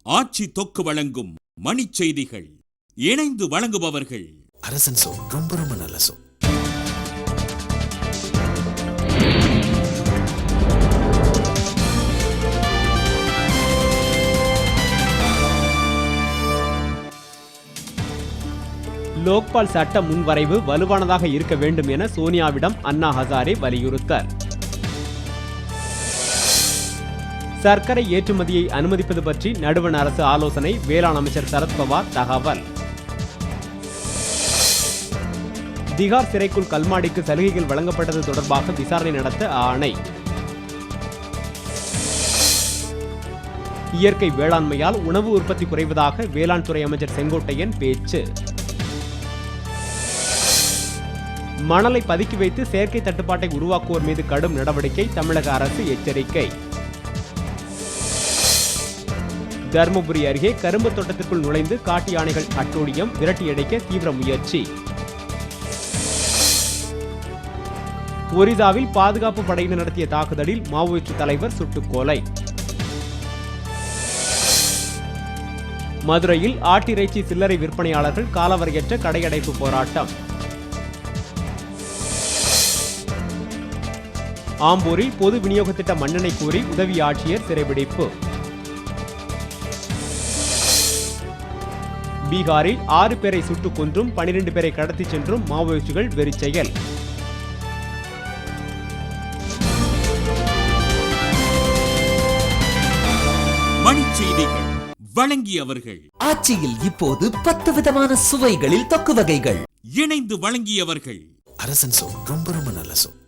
ஆட்சி தொக்கு வழங்கும் மணிச் செய்திகள். இணைந்து வழங்குபவர்கள் அரசன் சோ. ரொம்ப ரொம்ப நல்ல சோ. லோக்பால் சட்ட முன்வரைவு வலுவானதாக இருக்க வேண்டும் என சோனியாவிடம் அண்ணா ஹசாரே வலியுறுத்தல். சர்க்கரை ஏற்றுமதியை அனுமதிப்பது பற்றி நடுவண் அரசு ஆலோசனை, வேளாண் அமைச்சர் சரத்பவார் தகவல். திகார் சிறைக்குள் கல்மாடிக்கு சலுகைகள் வழங்கப்பட்டது தொடர்பாக விசாரணை நடத்த ஆணை. இயற்கை வேளாண்மையால் உணவு உற்பத்தி குறைவதாக வேளாண் துறை அமைச்சர் செங்கோட்டையன் பேச்சு. மணலை பதுக்கி வைத்து செயற்கை தட்டுப்பாட்டை உருவாக்குவோர் மீது கடும் நடவடிக்கை, தமிழக அரசு எச்சரிக்கை. தருமபுரி அருகே கரும்பு தோட்டத்திற்குள் நுழைந்து காட்டு யானைகள் அட்டூழியம், விரட்டியடிக்க தீவிர முயற்சி. ஒரிசாவில் பாதுகாப்பு படையினர் நடத்திய தாக்குதலில் மாவோயிஸ்ட் தலைவர் சுட்டுக்கொலை. மதுரையில் ஆட்டிறைச்சி சில்லறை விற்பனையாளர்கள் காலவரையற்ற கடையடைப்பு போராட்டம். ஆம்பூரில் பொது விநியோக திட்ட மண்ணெண்ணெய் கூறி உதவி ஆட்சியர் சிறைபிடிப்பு. பீகாரில் 6 பேரை சுட்டுக் கொன்றும் 12 பேரை கடத்தி சென்றும் மாவோயிஸ்டுகள் வெறிச்செயல். மணிச் செய்திகள் வழங்கியவர்கள். ஆட்சியில் இப்போது 10 விதமான சுவைகளில் தொக்கு வகைகள். இணைந்து வழங்கியவர்கள் அரசன் சோ. ரொம்ப ரொம்ப நல்ல சோ.